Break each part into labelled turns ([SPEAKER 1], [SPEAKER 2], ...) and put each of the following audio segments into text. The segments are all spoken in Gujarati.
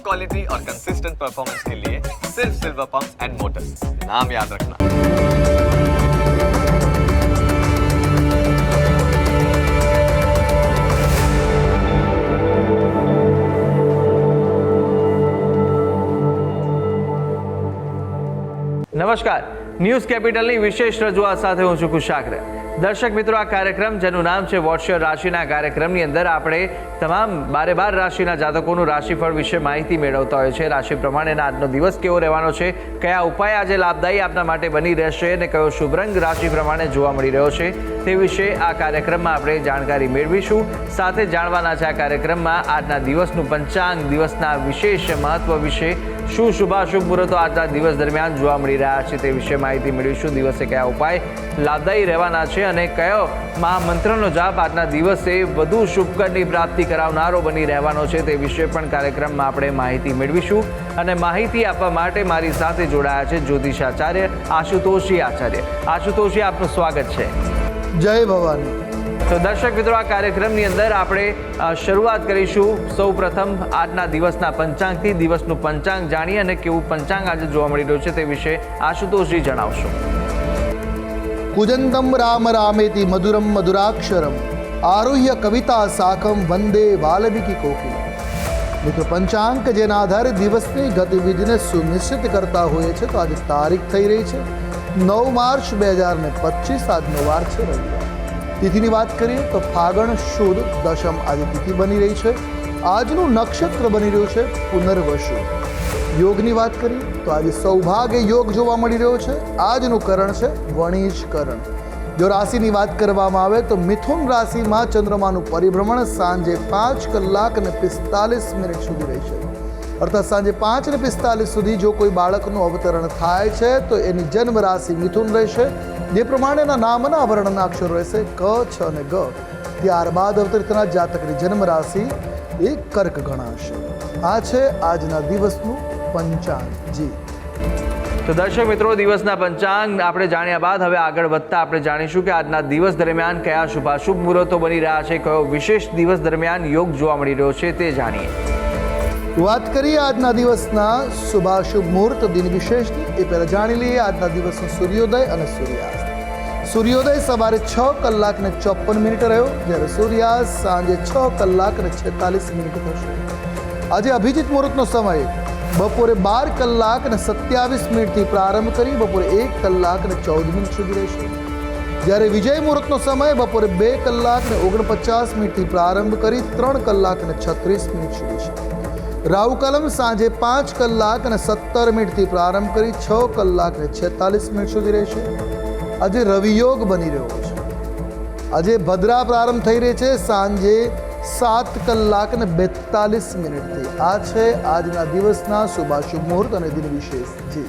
[SPEAKER 1] क्वालिटी और कंसिस्टेंट परफॉर्मेंस के लिए सिर्फ सिल्वर पंप्स एंड मोटर्स, नाम याद रखना।
[SPEAKER 2] નમસ્કાર, ન્યૂઝ કેપિટલની વિશેષ રજૂઆત સાથે હું છું કુશાગ્ર। દર્શક મિત્રો, આ કાર્યક્રમ જેનું નામ છે વોટ્સ યોર રાશિના કાર્યક્રમની અંદર આપણે તમામ 12 રાશિના જાતકોનું રાશિફળ વિશે માહિતી મેળવતા હોય છે। રાશિ પ્રમાણેના આજનો દિવસ કેવો રહેવાનો છે, કયા ઉપાય આજે લાભદાયી આપના માટે બની રહેશે અને કયો શુભ રંગ રાશિ પ્રમાણે જોવા મળી રહ્યો છે તે વિશે આ કાર્યક્રમમાં આપણે જાણકારી મેળવીશું। સાથે જાણવાના છે આ કાર્યક્રમમાં આજના દિવસનું પંચાંગ, દિવસના વિશેષ મહત્વ વિશે, શું શુભાશુભ મુહૂર્તો આજના દિવસ દરમિયાન જોવા મળી રહ્યા છે તે વિશે માહિતી મેળવીશું। દિવસે કયા ઉપાય લાભદાયી રહેવાના છે અને કયો મહામંત્રનો જાપ આજના દિવસે વધુ શુભકરની પ્રાપ્તિ કરાવનારો બની રહેવાનો છે તે વિશે પણ કાર્યક્રમમાં આપણે માહિતી મેળવીશું। અને માહિતી આપવા માટે મારી સાથે જોડાયા છે જ્યોતિષાચાર્ય આશુતોષજી આચાર્ય। આશુતોષજી, આપનું સ્વાગત છે।
[SPEAKER 3] જય ભવાની।
[SPEAKER 2] તો દર્શક મિત્રો, આ કાર્યક્રમની અંદર આપણે શરૂઆત કરીશું સૌ પ્રથમ આજના દિવસના પંચાંગથી। દિવસનું પંચાંગ જાણીએ અને કેવું પંચાંગ આજે જોવા મળી રહ્યું છે તે વિશે આશુતોષજી જણાવશો।
[SPEAKER 3] કુજંતમ રામ રામેતિ મધુરમ મધુરાક્ષરમ આરુહ્ય કવિતા સાખમ વંદે વાલ્મીકી કોકિલમ। મિત્રો, પંચાંગ જેના આધારે દિવસની ગતિવિધિને સુનિશ્ચિત કરતા હોઈએ છે, તો આજે તારીખ થઈ રહી છે 9 માર્ચ 2025। આજનો વાર છે રવિવાર। તિથિની વાત કરીએ તો ફાગણ સુદ દશમ આજે તિથિ બની રહી છે। આજનું નક્ષત્ર બની રહ્યું છે પુનર્વસુ। યોગની વાત કરીએ તો આજે સૌભાગ્ય યોગ જોવા મળી રહ્યો છે। આજનું કરણ છે વણિજ કરણ। જો રાશિની વાત કરવામાં આવે તો મિથુન રાશિમાં ચંદ્રમાનું પરિભ્રમણ સાંજે 5 કલાક અને 45 મિનિટ સુધી રહેશે। અર્થાત સાંજે 5:45 સુધી જો કોઈ બાળકનું અવતરણ થાય છે તો એની જન્મ રાશિ મિથુન રહેશે, જે પ્રમાણેના નામના વર્ણના અક્ષરો રહેશે ક, છ અને ગ। ત્યારબાદ અવતરિતના જાતકની જન્મ રાશિ એ કર્ક ગણાશે। આ છે આજના દિવસનું પંચાંગ। જી
[SPEAKER 2] તો દર્શક મિત્રો, દિવસના પંચાંગ આપણે જાણ્યા બાદ હવે આગળ વધતા આપણે જાણીશું કે આજના દિવસ દરમિયાન કયા શુભાશુભ મુહૂર્તો બની રહ્યા છે, કયો વિશેષ દિવસ દરમિયાન યોગ જોવા મળી રહ્યો છે તે જાણીએ।
[SPEAKER 3] વાત કરીએ આજના દિવસના શુભાશુભ મુહૂર્ત દિન વિશેષની, એ પહેલાં જાણી લઈએ આજના દિવસનો સૂર્યોદય અને સૂર્યાસ્ત। સૂર્યોદય સવારે 6 કલાક અને 54 મિનિટ રહ્યો, જ્યારે સૂર્યાસ્ત સાંજે 6 કલાક અને 46 મિનિટ થશે। આજે અભિજીત મુહૂર્તનો સમય બપોરે 12 કલાક અને 27 મિનિટથી પ્રારંભ કરી બપોરે 1 કલાક અને 14 મિનિટ સુધી રહેશે, જ્યારે વિજય મુહૂર્તનો સમય બપોરે 2 કલાક અને 49 મિનિટથી પ્રારંભ કરી 3 કલાક અને 36 મિનિટ સુધી છે। રાહુ કલમ સાંજે 5 કલાક અને 17 મિનિટથી પ્રારંભ કરી 6 કલાક અને 46 મિનિટ સુધી રહેશે। આજે રવિ યોગ બની રહ્યો છે। આજે ભદ્રા પ્રારંભ થઈ રહી છે સાંજે 7 કલાક અને 42 મિનિટથી। આ છે આજના દિવસના શુભાશુભ મુહૂર્ત અને દિન વિશેષ। જી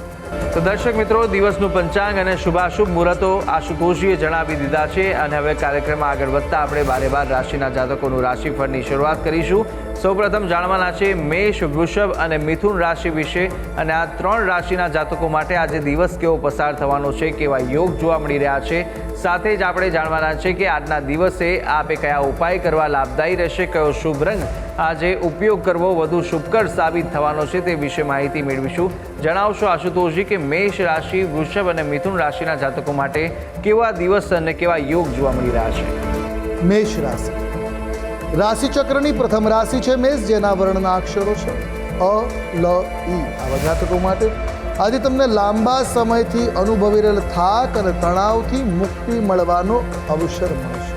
[SPEAKER 2] તો દર્શક મિત્રો, દિવસનું પંચાંગ અને શુભાશુભ મુહૂર્તો આશુતોષજીએ જણાવી દીધા છે અને હવે કાર્યક્રમમાં આગળ વધતા આપણે 12 રાશિના જાતકોનું રાશિફળની શરૂઆત કરીશું। સૌપ્રથમ જાણવાના છે મેષ, વૃષભ અને મિથુન રાશિ વિશે અને આ 3 રાશિના જાતકો માટે આજે દિવસ કેવો પસાર થવાનો છે, કેવા યોગ જોવા મળી રહ્યા છે। સાથે જ આપણે જાણવાના છે કે આજના દિવસે આપે કયા ઉપાય કરવા લાભદાયી રહેશે, કયો શુભ રંગ આજે ઉપયોગ કરવો વધુ શુભકર સાબિત થવાનો છે તે વિશે માહિતી મેળવીશું। જણાવશો આશુતોષજી કે મેષ રાશિ, વૃષભ અને મિથુન રાશિના જાતકો માટે કેવા દિવસ અને કેવા યોગ જોવા મળી રહ્યા છે।
[SPEAKER 3] મેષ રાશિ રાશિચક્રની પ્રથમ રાશિ છે મેષ, જેના વર્ણના અક્ષરો છે અ, લ, ઈ। આવા જાતકો માટે આજે તમને લાંબા સમયથી અનુભવી રહેલ થાક અને તણાવથી મુક્તિ મળવાનો અવસર મળશે।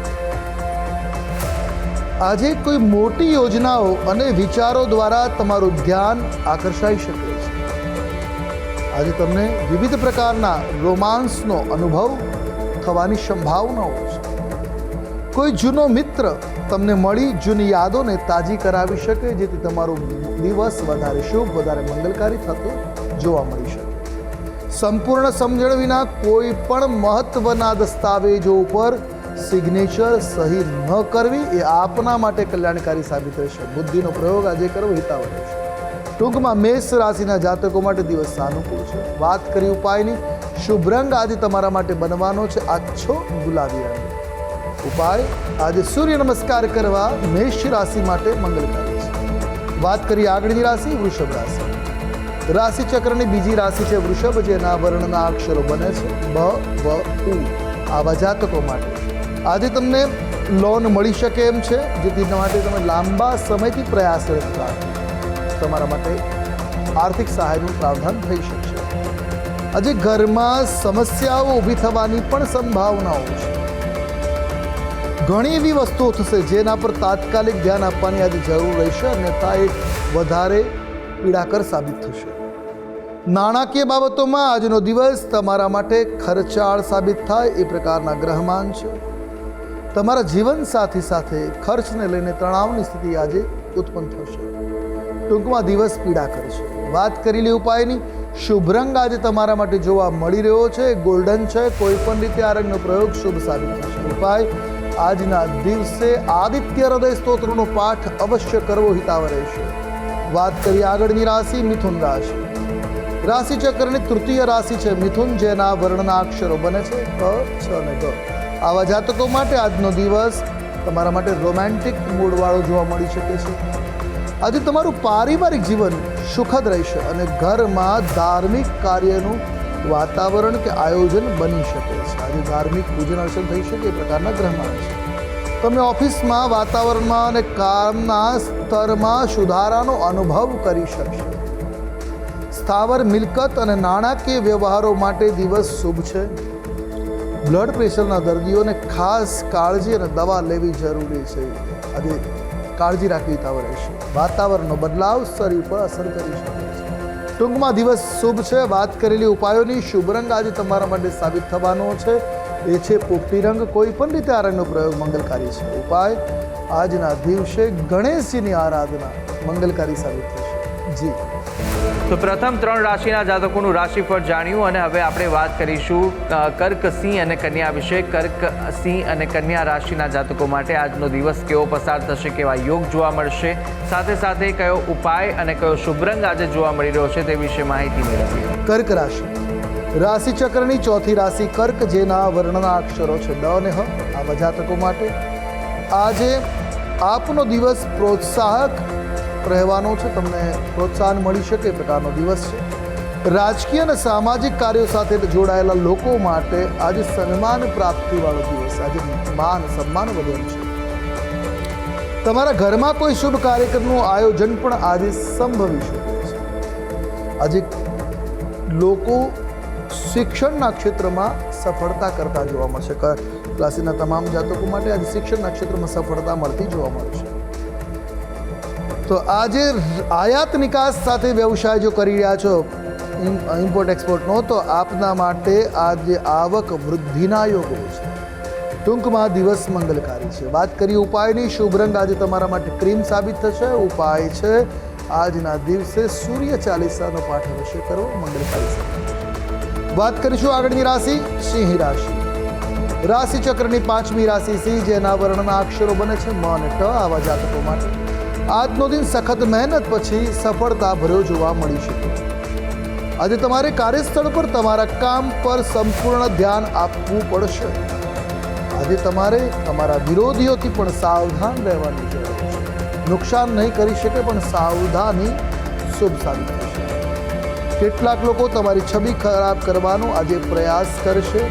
[SPEAKER 3] આજે કોઈ મોટી યોજનાઓ અને વિચારો દ્વારા તમારું ધ્યાન આકર્ષાઈ શકે છે। આજે તમને વિવિધ પ્રકારના રોમાન્સનો અનુભવ થવાની સંભાવનાઓ છે। કોઈ જૂનો મિત્ર તમને મળી જૂની યાદોને તાજી કરાવી શકે, જેથી તમારો દિવસ વધારે શુભ, વધારે મંગલકારી થતો જોવા મળી શકે। સંપૂર્ણ સમજણ વિના કોઈ પણ મહત્વના દસ્તાવેજો ઉપર સિગ્નેચર સહી ન કરવી એ આપના માટે કલ્યાણકારી સાબિત રહેશે। બુદ્ધિનો પ્રયોગ આજે કરવો હિતાવહ રહેશે। ટૂંકમાં મેષ રાશિના જાતકો માટે દિવસ સાનુકૂળ છે। વાત કરી ઉપાયની, શુભ રંગ આજે તમારા માટે બનવાનો છે આછો ગુલાબી રંગ। ઉપાય, આજે સૂર્ય નમસ્કાર કરવા મેષ રાશિ માટે મંગલકારી છે। વાત કરીએ આગળની રાશિ વૃષભ રાશિ. રાશિ ચક્રની બીજી રાશિ છે વૃષભ, જેના વર્ણના અક્ષરો બને છે બ, વ, ઉ. આવા જાતકો માટે આજે તમને લોન મળી શકે એમ છે, જેથી માટે તમે લાંબા સમયથી પ્રયાસરત હતા. તમારા માટે આર્થિક સહાયનું પ્રાવધાન થઈ શકશે. આજે ઘરમાં સમસ્યાઓ ઊભી થવાની પણ સંભાવનાઓ છે. ઘણી એવી વસ્તુઓ થશે જેના પર તાત્કાલિક ધ્યાન આપવાની આજે જરૂર રહેશે, અન્યથા એ વધારે પીડાકર સાબિત થશે. નાણાકીય બાબતોમાં આજનો દિવસ તમારા માટે ખર્ચાળ સાબિત થાય એ પ્રકારના ગ્રહમાન છે. તમારા જીવનસાથી સાથે ખર્ચને લઈને તણાવની સ્થિતિ આજે ઉત્પન્ન થશે. ટૂંકમાં દિવસ પીડા કરશે. વાત કરી લે ઉપાયની. શુભ રંગ આજે તમારા માટે જોવા મળી રહ્યો છે ગોલ્ડન છે. કોઈ પણ રીતે આ રંગનો પ્રયોગ શુભ સાબિત થશે. ઉપાય આજના દિવસે આદિત્ય હૃદય સ્તોત્રનો પાઠ અવશ્ય કરવો હિતાવ રહેશે. વાત કરીએ આગળની રાશિ મિથુન રાશિ. રાશિ ચક્રની તૃતીય રાશિ છે મિથુન, જેના વર્ણના અક્ષરો બને છે ક, છ અને ગ. આવા જાતકો માટે આજનો દિવસ તમારા માટે રોમેન્ટિક મૂડવાળો જોવા મળી શકે છે. આજે તમારું પારિવારિક જીવન સુખદ રહેશે અને ઘરમાં ધાર્મિક કાર્યનું વાતાવરણ કે આયોજન બની શકે છે. આજે ધાર્મિક પૂજન અર્ચન થઈ શકે એ પ્રકારના ગ્રહમાન છે. તમે ઓફિસમાં વાતાવરણમાં અને કામના સ્તરમાં સુધારાનો અનુભવ કરી શકશો. સ્થાવર મિલકત અને નાણાકીય વ્યવહારો માટે દિવસ શુભ છે. બ્લડ પ્રેશરના દર્દીઓને ખાસ કાળજી અને દવા લેવી જરૂરી છે. આજે કાળજી રાખવી તાવ રહેશે. વાતાવરણનો બદલાવ શરીર પર અસર કરી શકે છે. ટૂંકમાં દિવસ શુભ છે. વાત કરેલી ઉપાયોની. શુભ રંગ આજે તમારા માટે સાબિત થવાનો છે એ છે પોપટી રંગ. કોઈ પણ રીતે આ રંગનો પ્રયોગ મંગલકારી છે. ઉપાય આજના દિવસે ગણેશજીની આરાધના મંગલકારી સાબિત થશે. જી
[SPEAKER 2] તો પ્રથમ 3 રાશિના જાતકોનું રાશિફળ જાણ્યું અને હવે આપણે વાત કરીશું કર્ક, સિંહ અને કન્યા વિશે. કર્ક, સિંહ અને કન્યા રાશિના જાતકો માટે આજનો દિવસ કેવો પસાર થશે, કેવા યોગ જોવા મળશે, સાથે સાથે કયો ઉપાય અને કયો શુભ રંગ આજે જોવા મળી રહ્યો છે તે વિશે માહિતી મેળવીએ.
[SPEAKER 3] કર્ક રાશિ. રાશિ ચક્રની ચોથી રાશિ કર્ક, જેના વર્ણના અક્ષરો છે ડ અને હ. આવા જાતકો માટે આજે આપનો દિવસ પ્રોત્સાહક રહેવાનો છે. તમને પ્રોત્સાહન મળી શકે એ પ્રકારનો દિવસ છે. રાજકીય અને સામાજિક કાર્યો સાથે જોડાયેલા લોકો માટે આજે સન્માન પ્રાપ્તિવાળો દિવસ. આજે માન સન્માન વધેલું છે. તમારા ઘરમાં કોઈ શુભ કાર્યક્રમનું આયોજન પણ આજે સંભવી શકે છે. આજે લોકો શિક્ષણના ક્ષેત્રમાં સફળતા કરતા જોવા મળશે. રાશિના તમામ જાતકો માટે આજે શિક્ષણના ક્ષેત્રમાં સફળતા મળતી જોવા મળશે. તો આજે આયાત નિકાસ સાથે વ્યવસાય જો કરી રહ્યા છો ઇમ્પોર્ટ એક્સપોર્ટનો, તો આપના માટે આજે આવક વૃદ્ધિના યોગો છે. ટૂંકમાં દિવસ મંગલકારી છે. વાત કરીએ ઉપાયની. શુભ રંગ આજે તમારા માટે ક્રીમ સાબિત થશે. ઉપાય છે આજના દિવસે સૂર્ય ચાલીસાનો પાઠ અવશ્ય કરવો મંગલકારી સાબિત થશે. વાત કરીશું આગળની રાશિ સિંહ રાશિ. રાશિ ચક્રની 5મી રાશિ સિંહ, જેના વર્ણના અક્ષરો બને છે મ અને ટ. આવા જાતકો માટે આજનો દિન સખત મહેનત પછી સફળતા ભર્યો જોવા મળી શકે. આજે તમારે કાર્યસ્થળ પર તમારા કામ પર સંપૂર્ણ ધ્યાન આપવું પડશે. આજે તમારે તમારા વિરોધીઓથી પણ સાવધાન રહેવાની જરૂર છે. નુકસાન નહીં કરી શકે પણ સાવધાની શુભ સાબિત થશે. કેટલાક લોકો તમારી છબી ખરાબ કરવાનો આજે પ્રયાસ કરશે.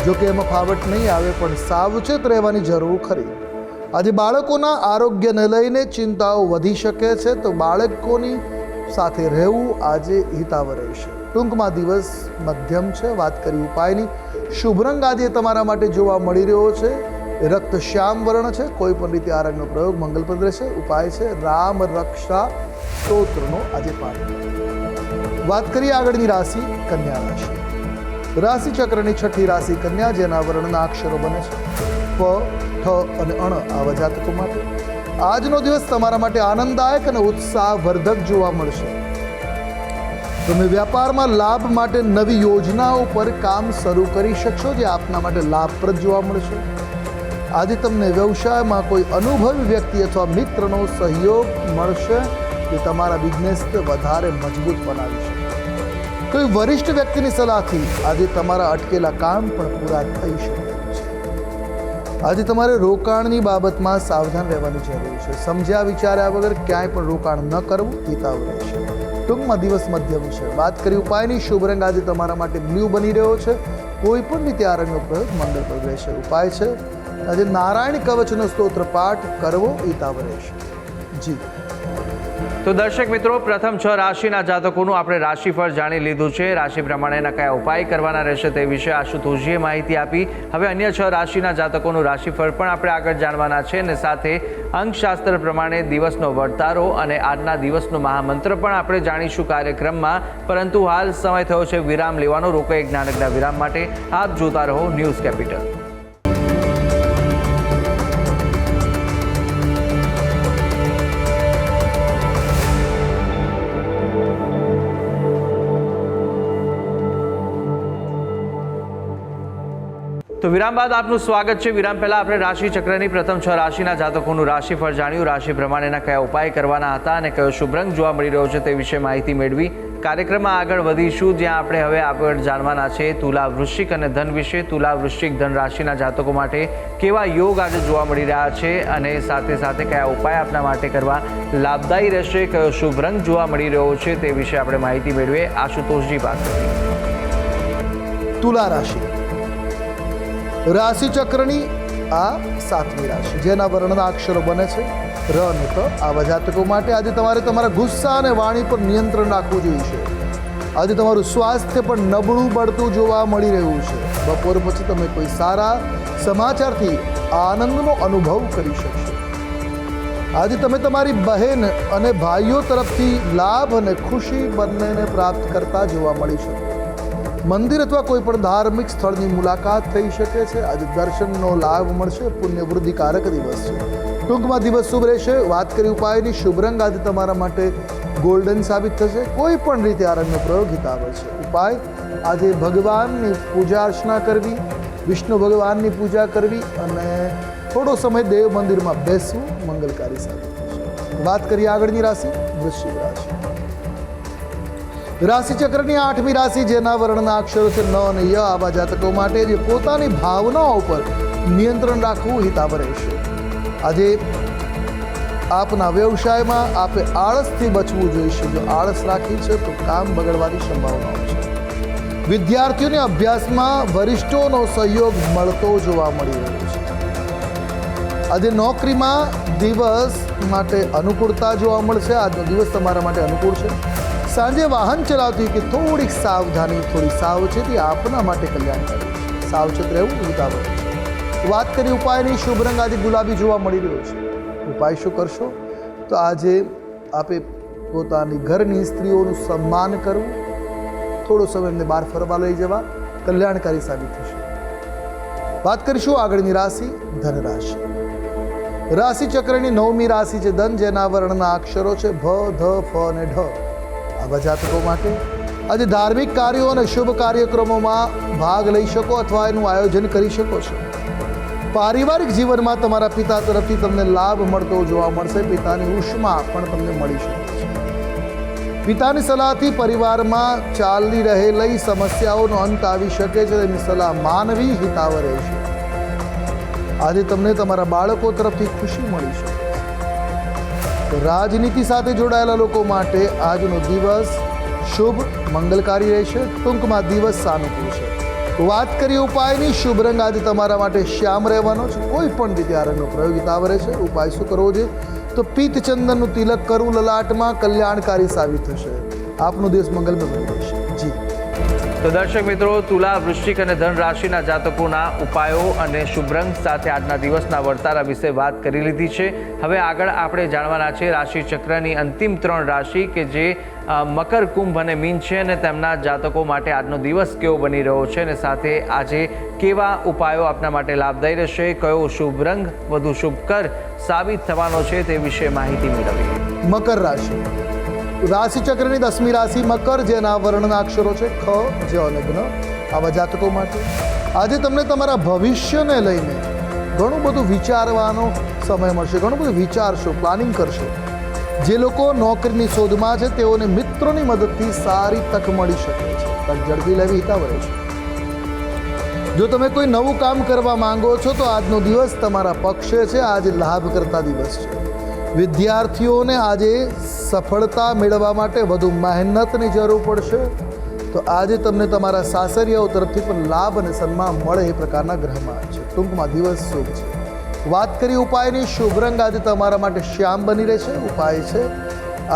[SPEAKER 3] જો કે એમાં ફાવટ નહીં આવે, પણ સાવચેત રહેવાની જરૂર ખરી. આજે બાળકોના આરોગ્યને લઈને ચિંતાઓ વધી શકે છે, તો બાળકોની સાથે રહેવું આજે હિતાવ રહેશે. ટૂંકમાં દિવસ મધ્યમ છે. વાત કરી ઉપાયની. શુભ રંગ આજે તમારા માટે જોવા મળી રહ્યો છે રક્ત શ્યામ વર્ણ છે. કોઈ પણ રીતે આ રંગનો પ્રયોગ મંગલપ્રદ રહેશે. ઉપાય છે રામ રક્ષા સ્તોત્રનો આજે પાઠ. વાત કરીએ આગળની રાશિ કન્યા રાશિ. રાશિ ચક્રની 6ઠી રાશિ કન્યા, જેના વર્ણના અક્ષરો બને છે પ, ઠ અને અણ. આવા જાતકો માટે આજનો દિવસ તમારા માટે આનંદદાયક અને ઉત્સાહવર્ધક જોવા મળશે. તમે વ્યાપારમાં લાભ માટે નવી યોજનાઓ પર કામ શરૂ કરી શકશો, જે આપના માટે લાભપ્રદ જોવા મળશે. આજે તમને વ્યવસાયમાં કોઈ અનુભવી વ્યક્તિ અથવા મિત્રનો સહયોગ મળશે, જે તમારા બિઝનેસને વધારે મજબૂત બનાવી શકે. કોઈ વરિષ્ઠ વ્યક્તિની સલાહથી આજે તમારા અટકેલા કામ પણ પૂરા થઈ શકે છે. આજે તમારે રોકાણની બાબતમાં સાવધાન રહેવાની જરૂર છે. સમજ્યા વિચાર્યા વગર ક્યાંય પણ રોકાણ ન કરવું હિતાવ રહેશે. ટૂંકમાં દિવસ મધ્યમ છે. વાત કરી ઉપાયની, શુભ રંગ આજે તમારા માટે બ્લુ બની રહ્યો છે. કોઈ પણ રીતે આ રંગનો પ્રયોગ મંગળપ્રદ રહેશે. ઉપાય છે આજે નારાયણ કવચનો સ્તોત્ર પાઠ કરવો હિતાવ રહેશે. જી
[SPEAKER 2] તો દર્શક મિત્રો, પ્રથમ 6 રાશિના જાતકોનું આપણે રાશિફળ જાણી લીધું છે. રાશિ પ્રમાણેના કયા ઉપાય કરવાના રહેશે તે વિશે આશુતોષજીએ માહિતી આપી. હવે અન્ય 6 રાશિના જાતકોનું રાશિફળ પણ આપણે આગળ જાણવાના છે અને સાથે અંકશાસ્ત્ર પ્રમાણે દિવસનો વર્તારો અને આજના દિવસનો મહામંત્ર પણ આપણે જાણીશું કાર્યક્રમમાં. પરંતુ હાલ સમય થયો છે વિરામ લેવાનો. રોકો એક નાનકડા વિરામ માટે. આપ જોતા રહો ન્યૂઝ કેપિટલ. તો વિરામ બાદ આપનું સ્વાગત છે. વિરામ પહેલા આપણે રાશિ ચક્રની પ્રથમ 6 રાશિના જાતકોનું રાશિફળ જાણ્યું. રાશિ પ્રમાણેના કયા ઉપાય કરવાના હતા અને કયો શુભ રંગ જોવા મળી રહ્યો છે તે વિશે માહિતી મેળવી. કાર્યક્રમમાં આગળ વધીશું, જ્યાં આપણે હવે આગળ જાણવાના છે તુલા, વૃશ્ચિક અને ધન વિશે. તુલા, વૃશ્ચિક, ધન રાશિના જાતકો માટે કેવા યોગ આજે જોવા મળી રહ્યા છે અને સાથે સાથે કયા ઉપાય આપના માટે કરવા લાભદાયી રહેશે, કયો શુભ રંગ જોવા મળી રહ્યો છે તે વિશે આપણે માહિતી મેળવીએ આશુતોષજી પાસેથી.
[SPEAKER 3] તુલા રાશિ રાશિ ચક્રની આ 7મી રાશિ, જેના વર્ણના અક્ષરો બને છે ર અને ત. આવા જાતકો માટે આજે તમારે તમારા ગુસ્સા અને વાણી પર નિયંત્રણ રાખવું જોઈએ. આજે તમારું સ્વાસ્થ્ય પણ નબળું પડતું જોવા મળી રહ્યું છે. બપોર પછી તમે કોઈ સારા સમાચારથી આનંદનો અનુભવ કરી શકશો. આજે તમે તમારી બહેન અને ભાઈઓ તરફથી લાભ અને ખુશી બંનેને પ્રાપ્ત કરતા જોવા મળી શકે. મંદિર અથવા કોઈ પણ ધાર્મિક સ્થળની મુલાકાત થઈ શકે છે. આજે દર્શનનો લાભ મળશે. પુણ્ય વૃદ્ધિકારક દિવસ છે. ટૂંકમાં દિવસ શુભ રહેશે. વાત કરી ઉપાયની, શુભ રંગ આજે તમારા માટે ગોલ્ડન સાબિત થશે. કોઈ પણ રીતે આ રંગનો પ્રયોગ હિતાવ છે. ઉપાય આજે ભગવાનની પૂજા અર્ચના કરવી, વિષ્ણુ ભગવાનની પૂજા કરવી અને થોડો સમય દેવ મંદિરમાં બેસવું મંગલકારી સાબિત થશે. વાત કરીએ આગળની રાશિ, વૃશ્ચિક રાશિ. રાશિ ચક્રની 8મી રાશિ, જેના વર્ણના અક્ષરો છે ન અને ય. આવા જાતકો માટે જે પોતાની ભાવનાઓ પર નિયંત્રણ રાખવું હિતાવ રહેશે. આજે આપના વ્યવસાયમાં આપે આળસથી બચવું જોઈશે. જો આળસ રાખી છે તો કામ બગડવાની સંભાવનાઓ છે. વિદ્યાર્થીઓને અભ્યાસમાં વરિષ્ઠોનો સહયોગ મળતો જોવા મળી રહ્યો છે. આજે નોકરીમાં દિવસ માટે અનુકૂળતા જોવા મળશે. આજનો દિવસ તમારા માટે અનુકૂળ છે. સાંજે વાહન ચલાવતી કે થોડીક સાવધાની, થોડી સાવચેતી આપના માટે કલ્યાણકારી છે. સાવચેત રહેવું હિતાવ છે. વાત કરી ઉપાયની, શુભ રંગ આજે ગુલાબી જોવા મળી રહ્યો છે. ઉપાય શું કરશો? તો આજે આપે પોતાની ઘરની સ્ત્રીઓનું સન્માન કરવું, થોડો સમય એમને બહાર ફરવા લઈ જવા કલ્યાણકારી સાબિત થશે. વાત કરીશું આગળની રાશિ, ધન રાશિ. રાશિ ચક્રની 9મી રાશિ છે ધન, જેના વર્ણના અક્ષરો છે ભ, ધ, ફ અને ઢ. આવા જાતકો માટે આજે ધાર્મિક કાર્યો અને શુભ કાર્યક્રમોમાં ભાગ લઈ શકો અથવા એનું આયોજન કરી શકો છો. પારિવારિક જીવનમાં તમારા પિતા તરફથી તમને લાભ મળતો જોવા મળશે. પિતાની ઉષ્મા પણ તમને મળી શકે છે. પિતાની સલાહથી પરિવારમાં ચાલી રહેલી સમસ્યાઓનો અંત આવી શકે છે. તેની સલાહ માનવી હિતાવ રહેશે. આજે તમને તમારા બાળકો તરફથી ખુશી મળી શકે છે. રાજનીતિ સાથે જોડાયેલા લોકો માટે આજનો દિવસ શુભ મંગલકારી રહેશે. ટૂંકમાં દિવસ સાનુકૂળ છે. વાત કરીએ ઉપાયની, શુભ રંગ આજે તમારા માટે શ્યામ રહેવાનો છે. કોઈ પણ રીતે આ રંગનો પ્રયોગ હિતાવ રહેશે. ઉપાય શું કરવો છે? તો પિત્ત ચંદનનું તિલક કરવું લલાટમાં કલ્યાણકારી સાબિત થશે. આપનો દિવસ મંગલમય બની રહેશે. જી
[SPEAKER 2] તો દર્શક મિત્રો, તુલા, વૃશ્ચિક અને ધન રાશિના જાતકોના ઉપાયો અને શુભ રંગ સાથે આજના દિવસના વર્તારા વિશે વાત કરી લીધી છે. હવે આગળ આપણે જાણવાના છે રાશિ ચક્રની અંતિમ 3 રાશિ કે જે મકર, કુંભ અને મીન છે અને તેમના જાતકો માટે આજનો દિવસ કેવો બની રહ્યો છે અને સાથે આજે કેવા ઉપાયો આપના માટે લાભદાયી રહેશે, કયો શુભ રંગ વધુ શુભકર સાબિત થવાનો છે તે વિશે માહિતી મેળવીએ.
[SPEAKER 3] મકર રાશિ. રાશિ ચક્રની 10મી રાશિ મકર, જેના વર્ણના અક્ષરો છે ખ, જ અને જ્ઞ. આવા જાતકો માટે આજે તમને તમારા ભવિષ્યને લઈને ઘણું બધું વિચારવાનો સમય મળશે. ઘણું બધું વિચારશો, પ્લાનિંગ કરશો. જે લોકો નોકરીની શોધમાં છે તેઓને મિત્રોની મદદથી સારી તક મળી શકે છે. તક ઝડપી લેવી હિતાવ રહેશે. જો તમે કોઈ નવું કામ કરવા માંગો છો તો આજનો દિવસ તમારા પક્ષે છે. આજે લાભ કરતા દિવસ છે. વિદ્યાર્થીઓને આજે સફળતા મેળવવા માટે વધુ મહેનતની જરૂર પડશે. તો આજે તમને તમારા સાસરિયાઓ તરફથી પણ લાભ અને સન્માન મળે એ પ્રકારના ગ્રહમાં છે. ટૂંકમાં દિવસ શુભ છે. વાત કરી ઉપાયની, શુભ રંગ આજે તમારા માટે શ્યામ બની રહેશે. ઉપાય છે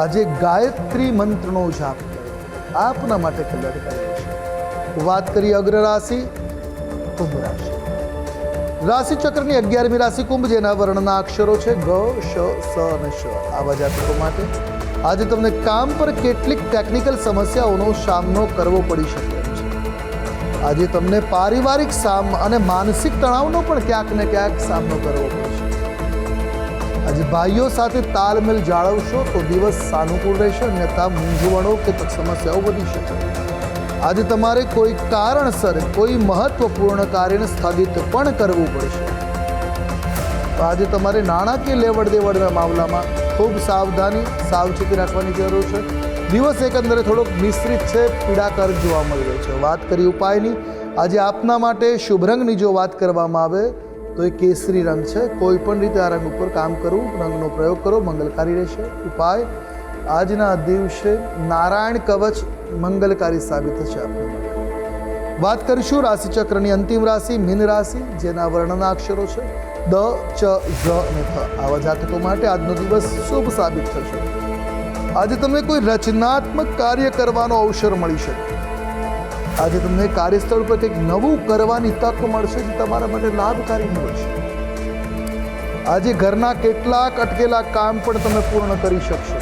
[SPEAKER 3] આજે ગાયત્રી મંત્રનો જાપ કરો, આપના માટે કલ્યાણકારી રહેશે. વાત કરીએ અગ્ર રાશિ કુંભ રાશિ. રાશિ ચક્રની 11મી રાશિ કુંભ, જેના વર્ણના અક્ષરો છે ગ, શ, સ અને શ. આવા જાતકો માટે આજે તમને કામ પર કેટલીક ટેકનિકલ સમસ્યાઓનો સામનો કરવો પડી શકે છે. આજે તમને પારિવારિક અને માનસિક તણાવનો પણ ક્યાંક ને ક્યાંક સામનો કરવો પડશે. આજે ભાઈઓ સાથે તાલમેલ જાળવશો તો દિવસ સાનુકૂળ રહેશે, અન્યથા મૂંઝવણો કે સમસ્યાઓ વધી શકે. આજે તમારે કોઈ કારણસર કોઈ મહત્વપૂર્ણ કાર્યને સ્થગિત પણ કરવું પડશે. તો આજે તમારે નાણાકીય લેવડ દેવડના મામલામાં ખૂબ સાવચેતી રાખવાની જરૂર છે. દિવસ એકંદરે થોડોક મિશ્રિત છે, પીડાકારક જોવા મળી રહ્યો છે. વાત કરી ઉપાયની, આજે આપના માટે શુભ રંગની જો વાત કરવામાં આવે તો એ કેસરી રંગ છે. કોઈ પણ રીતે આ રંગ ઉપર કામ કરવું, રંગનો પ્રયોગ કરો, મંગલકારી રહેશે. ઉપાય આજના દિવસે નારાયણ કવચ મંગલકારી સાબિત થશે આપના માટે. વાત કરીશું રાશિચક્રની અંતિમ રાશિ મીન રાશિ, જેના વર્ણના અક્ષરો છે દ, ચ, ઝ અને થ. આવા જાતકો માટે આજનો દિવસ શુભ સાબિત થશે. આજે તમને કોઈ રચનાત્મક કાર્ય કરવાનો અવસર મળી શકે. આજે તમને કાર્યસ્થળ પર કંઈક નવું કરવાની તક મળશે, જે તમારા માટે લાભકારી નીવડશે. આજે ઘરના કેટલાક અટકેલા કામ પણ તમે પૂર્ણ કરી શકશો.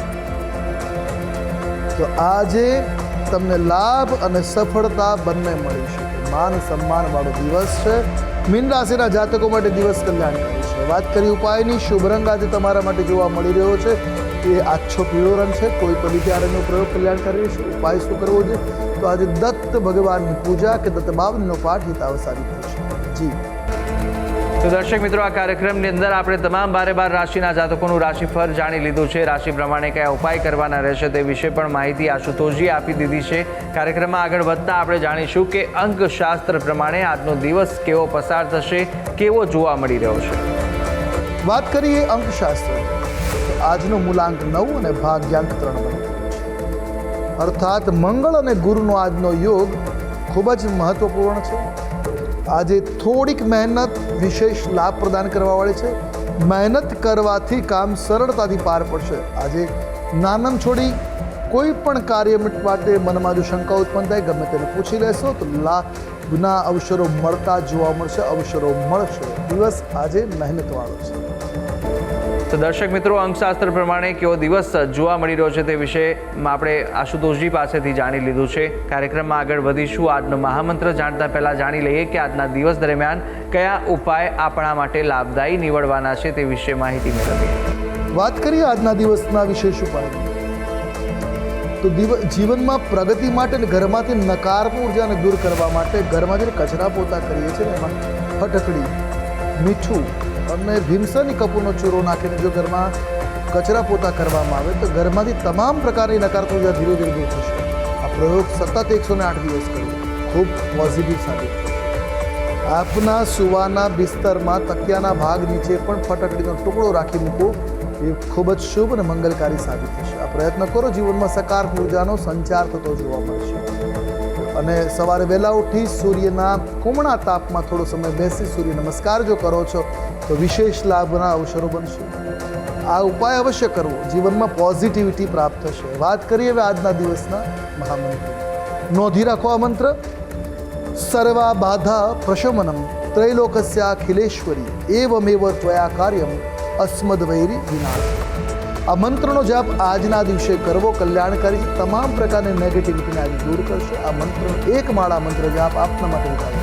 [SPEAKER 3] તો આજે તમને લાભ અને સફળતા બંને મળી શકે. માન સન્માન વાળો દિવસ છે. મીન રાશિના જાતકો માટે દિવસ કલ્યાણકારી છે. વાત કરી ઉપાયની, શુભ રંગ આજે તમારા માટે જોવા મળી રહ્યો છે એ આછો પીળો રંગ છે. કોઈ પણ રીતે આ રંગનો પ્રયોગ કલ્યાણકારી છે. ઉપાય શું કરવો છે? તો આજે દત્ત ભગવાનની પૂજા કે દત્ત બાવનનો પાઠ હિતાવ સાબિત થશે. જી
[SPEAKER 2] તો દર્શક મિત્રો, આ કાર્યક્રમની અંદર આપણે તમામ 12 રાશિના જાતકોનું રાશિફળ જાણી લીધું છે. રાશિ પ્રમાણે કયા ઉપાય કરવાના રહેશે તે વિશે પણ માહિતી આશુતોષજી આપી દીધી છે. કાર્યક્રમમાં આગળ વધતા આપણે જાણીશું કે અંકશાસ્ત્ર પ્રમાણે આજનો દિવસ કેવો પસાર થશે, કેવો જોવા મળી રહ્યો છે.
[SPEAKER 3] વાત કરીએ અંકશાસ્ત્ર, આજનો મૂલાંક 9 અને ભાગ્યાંક 3 બની રહ્યો છે. અર્થાત મંગળ અને ગુરુનો આજનો યોગ ખૂબ જ મહત્વપૂર્ણ છે. આજે થોડીક મહેનત વિશેષ લાભ પ્રદાન કરવાવાળી છે. મહેનત કરવાથી કામ સરળતાથી પાર પડશે. આજે નાનમ છોડી કોઈ પણ કાર્ય માટે મનમાં જો શંકા ઉત્પન્ન થાય, ગમે તેને પૂછી લેશો તો લાભના અવસરો મળતા જોવા મળશે. અવસરો મળશે. દિવસ આજે મહેનતવાળો છે.
[SPEAKER 2] તો દર્શક મિત્રો, અંકશાસ્ત્ર પ્રમાણે કેવો દિવસ જોવા મળી રહ્યો છે તે વિશે આપણે આશુતોષજી પાસેથી જાણી લીધું છે. કાર્યક્રમમાં આગળ વધીશું. આજનો મહામંત્ર જાણતા પહેલાં જાણી લઈએ કે આજના દિવસ દરમિયાન કયા ઉપાય આપણા માટે લાભદાયી નીવડવાના છે તે વિશે માહિતી મેળવીએ.
[SPEAKER 3] વાત કરીએ આજના દિવસના વિશેષ ઉપાય તો જીવનમાં પ્રગતિ માટે અને ઘરમાંથી નકારાત્મક ઉર્જાને દૂર કરવા માટે ઘરમાં જે કચરા પોતા કરીએ છીએ એમાં ફટકડી, મીઠું અને ભીમસની કપૂરનો ચૂરો નાખીને જો ઘરમાં કચરા પોતા કરવામાં આવે તો ઘરમાંથી તમામ પ્રકારની નકારાત્મક ઉર્જા ધીરે ધીરે દૂર થશે. આ પ્રયોગ સતત 108 દિવસ કરવો ખૂબ પોઝિટિવ સાબિત થશે. આપના સુવાના બિસ્તરમાં તકિયાના ભાગ નીચે પણ ફટકડીનો ટુકડો રાખી મૂકો, એ ખૂબ જ શુભ અને મંગલકારી સાબિત થશે. આ પ્રયત્ન કરો, જીવનમાં સકારાત્મક ઉર્જાનો સંચાર થતો જોવા મળશે. અને સવારે વહેલા ઉઠી સૂર્યના કુમળા તાપમાં થોડો સમય બેસી સૂર્ય નમસ્કાર જો કરો છો તો વિશેષ લાભના અવસરો બનશે. આ ઉપાય અવશ્ય કરવો, જીવનમાં પોઝિટિવિટી પ્રાપ્ત થશે. વાત કરીએ હવે આજના દિવસના મહામંત્ર. નોંધી રાખો આ મંત્ર: સર્વા બાધા પ્રશમનમ ત્રૈલોકસ્યાખિલેશ્વરી એવમેવ ત્વયા કાર્યમ અસ્મદવૈરી વિનાશ. આ મંત્રનો જાપ આજના દિવસે કરવો કલ્યાણકારી છે. તમામ પ્રકારની નેગેટિવિટીને આજે દૂર કરશે. આ મંત્ર એક માળા મંત્ર જાપ આપના માટે વિધાન.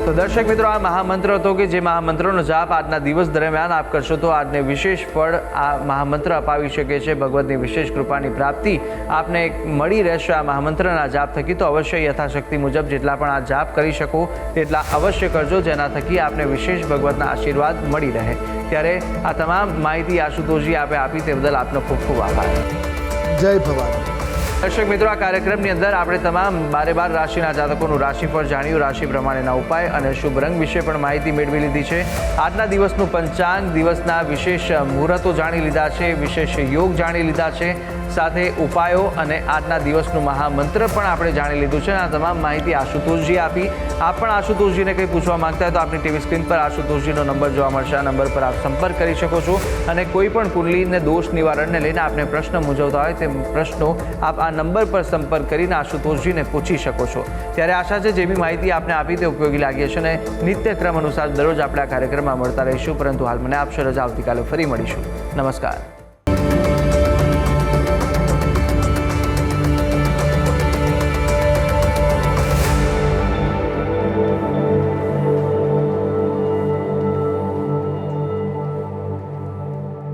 [SPEAKER 2] તો દર્શક મિત્રો, આ મહામંત્ર હતો કે જે મહામંત્રનો જાપ આજના દિવસ દરમિયાન આપ કરશો તો આજને વિશેષ ફળ આ મહામંત્ર અપાવી શકે છે. ભગવતની વિશેષ કૃપાની પ્રાપ્તિ આપને મળી રહેશે આ મહામંત્રના જાપ થકી. તો અવશ્ય યથાશક્તિ મુજબ જેટલા પણ આ જાપ કરી શકો તેટલા અવશ્ય કરજો, જેના થકી આપને વિશેષ ભગવતના આશીર્વાદ મળી રહે. ત્યારે આ તમામ માહિતી આશુતોષજી આપે આપી તે બદલ આપનો ખૂબ ખૂબ આભાર.
[SPEAKER 3] જય ભવાની.
[SPEAKER 2] દર્શક મિત્રો, આ કાર્યક્રમની અંદર આપણે તમામ 12 રાશિના જાતકોનું રાશિફળ જાણ્યું, રાશિ પ્રમાણેના ઉપાય અને શુભ રંગ વિશે પણ માહિતી મેળવી લીધી છે. આજના દિવસનું પંચાંગ, દિવસના વિશેષ મુહૂર્તો જાણી લીધા છે, વિશેષ યોગ જાણી લીધા છે, સાથે ઉપાયો અને આજના દિવસનું મહામંત્ર પણ આપણે જાણી લીધું છે. આ તમામ માહિતી આશુતોષજી આપી. આપ પણ આશુતોષજીને કંઈ પૂછવા માંગતા હોય તો આપની ટીવી સ્ક્રીન પર આશુતોષજીનો નંબર જોવા મળશે. આ નંબર પર આપ સંપર્ક કરી શકો છો અને કોઈ પણ કુંડલીને દોષ નિવારણને લઈને આપને પ્રશ્ન મૂંઝવતા હોય તે પ્રશ્નો આપ આ નંબર પર સંપર્ક કરીને આશુતોષજીને પૂછી શકો છો. ત્યારે આશા છે જે બી માહિતી આપને આપી તે ઉપયોગી લાગી હશે અને નિત્યક્રમ અનુસાર દરરોજ આપણે આ કાર્યક્રમમાં મળતા રહીશું. પરંતુ હાલ મને આપશો રજા. આવતીકાલે ફરી મળીશું. નમસ્કાર.